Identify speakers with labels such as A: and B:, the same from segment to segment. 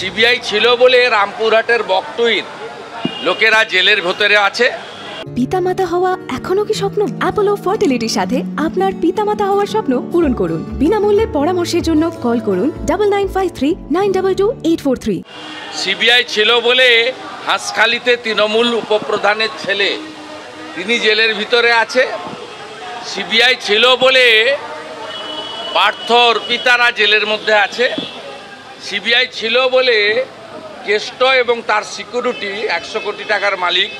A: CBI ছিল বলে রামপুরহাটের বকটুইর লোকেরা জেলের ভেতরে আছে।
B: পিতামাতা হওয়া এখনো কি স্বপ্ন? অ্যাপোলো ফার্টিলিটির সাথে আপনার পিতামাতা হওয়ার স্বপ্ন পূরণ করুন। বিনামূল্যে পরামর্শের জন্য কল করুন 9953922843।
A: সিবিআই ছিল বলে হাঁসখালিতে তৃণমূল উপপ্রধানের ছেলে তিনি জেলের ভিতরে আছে। সিবিআই ছিল বলে পার্থ অর্পিতারা জেলের মধ্যে আছে। সিবিআই ছিল বলে কেষ্ট এবং তার সিকিউরিটি 100 কোটি টাকার মালিক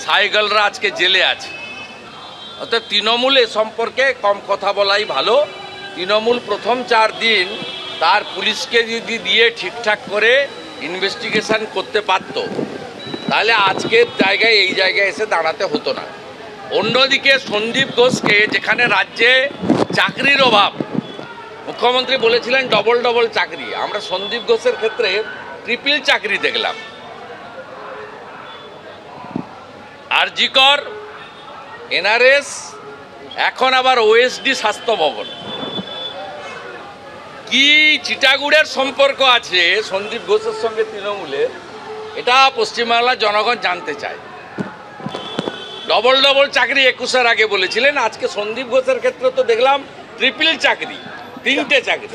A: সাইকেলরা আজকে জেলে আছে। অর্থাৎ তৃণমূল এ সম্পর্কে কম কথা বলাই ভালো। তৃণমূল প্রথম 4 দিন তার পুলিশকে যদি দিয়ে ঠিকঠাক করে ইনভেস্টিগেশন করতে পারত তাহলে আজকের জায়গায় এই জায়গায় এসে দাঁড়াতে হতো না। অন্যদিকে সন্দীপ ঘোষকে যেখানে রাজ্যে চাকরির অভাব, মুখ্যমন্ত্রী বলেছিলেন ডবল ডবল চাকরি, আমরা সন্দীপ ঘোষের ক্ষেত্রে ট্রিপল চাকরি দেখলাম। আরজিকর, এনআরএস, এখন আবার ওএসডি স্বাস্থ্য ভবন। কি চিটাগুড়ের সম্পর্ক আছে সন্দীপ ঘোষের সঙ্গে তৃণমূলের, এটা পশ্চিমবাংলার জনগণ জানতে চায়। ডবল ডবল চাকরি 21-এর আগে বলেছিলেন, আজকে সন্দীপ ঘোষের ক্ষেত্রে তো দেখলাম ট্রিপল চাকরি, 3টে চাকরি।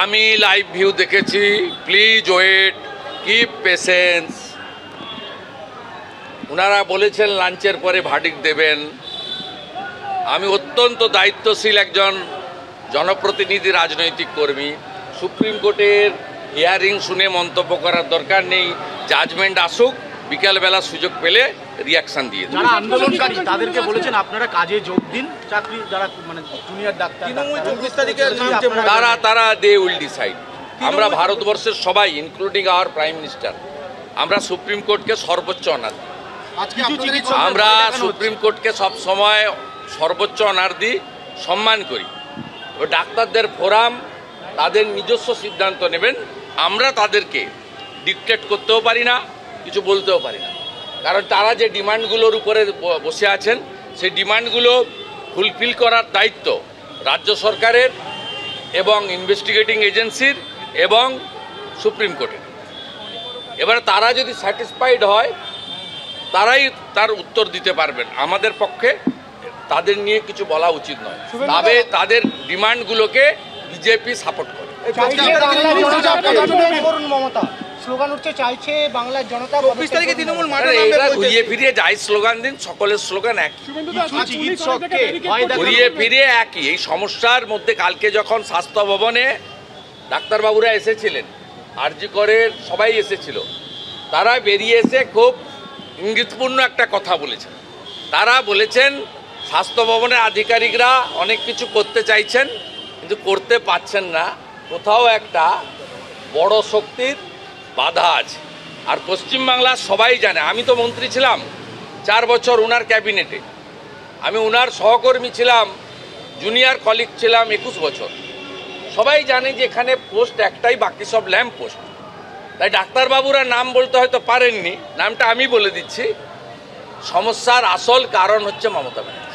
A: আমি লাইভ ভিউ দেখেছি। Please wait, keep patience. ওনারা বলেছেন লাঞ্চের পরে ভার্ডিক্ট দেবেন। আমি অত্যন্ত দায়িত্বশীল একজন জনপ্রতিনিধি, রাজনৈতিক কর্মী। সুপ্রিম কোর্টের হিয়ারিং শুনে মন্তব্য করার দরকার নেই। জাজমেন্ট আসুক, বিকালবেলা সুযোগ পেলে রিয়াকশন দিয়ে দিন।
C: যারা আন্দোলনকারী তাদেরকে বলেছেন আপনারা কাজে যোগ দিন। চাকরি যারা মানে জুনিয়র ডাক্তার,
A: তারা দে উইল ডিসাইড। আমরা ভারতবর্ষের সবাই ইনক্লুডিং আওয়ার প্রাইম মিনিস্টার, আমরা সুপ্রিম কোর্টকে সর্বোচ্চ অনার দিই। আমরা সুপ্রিম কোর্টকে সব সময় সর্বোচ্চ অনার দিই, সম্মান করি। ডাক্তারদের ফোরাম তাদের নিজস্ব সিদ্ধান্ত নেবেন। আমরা তাদেরকে ডিকটেট করতেও পারি না, কিছু বলতেও পারি না। কারণ তারা যে ডিমান্ডগুলোর উপরে বসে আছেন সেই ডিমান্ডগুলো ফুলফিল করার দায়িত্ব রাজ্য সরকারের এবং ইনভেস্টিগেটিং এজেন্সির এবং সুপ্রিম কোর্টের। এবার তারা যদি স্যাটিসফাইড হয় তারাই তার উত্তর দিতে পারবেন। আমাদের পক্ষে তাদের নিয়ে কিছু বলা উচিত নয়। তবে তাদের ডিমান্ডগুলোকে বিজেপি সাপোর্ট করে।
D: স্লোগান উঠছে চাইছে বাংলার জনতা।
A: এরা ঘুরিয়ে ফিরিয়ে যাই স্লোগান দিন, সকলের স্লোগান একই, ঘুরিয়ে ফিরিয়ে একই। এই সমস্যার মধ্যে কালকে যখন স্বাস্থ্য ভবনে ডাক্তারবাবুরা এসেছিলেন, আরজিকরের সবাই এসেছিল, তারা বেরিয়ে এসে খুব ইঙ্গিতপূর্ণ একটা কথা বলেছেন। তারা বলেছেন স্বাস্থ্য ভবনের আধিকারিকরা অনেক কিছু করতে চাইছেন কিন্তু করতে পারছেন না, কোথাও একটা বড় শক্তির বাধা আছে। আর পশ্চিমবাংলার সবাই জানে, আমি তো মন্ত্রী ছিলাম 4 বছর উনার ক্যাবিনেটে, আমি উনার সহকর্মী ছিলাম, জুনিয়র কলিগ ছিলাম 21 বছর। সবাই জানে যে এখানে পোস্ট একটাই, বাকি সব ল্যাম্প পোস্ট। তাই ডাক্তারবাবুরা নাম বলতে হয়তো পারেননি, নামটা আমি বলে দিচ্ছি। সমস্যার আসল কারণ হচ্ছে মমতা ব্যানার্জি।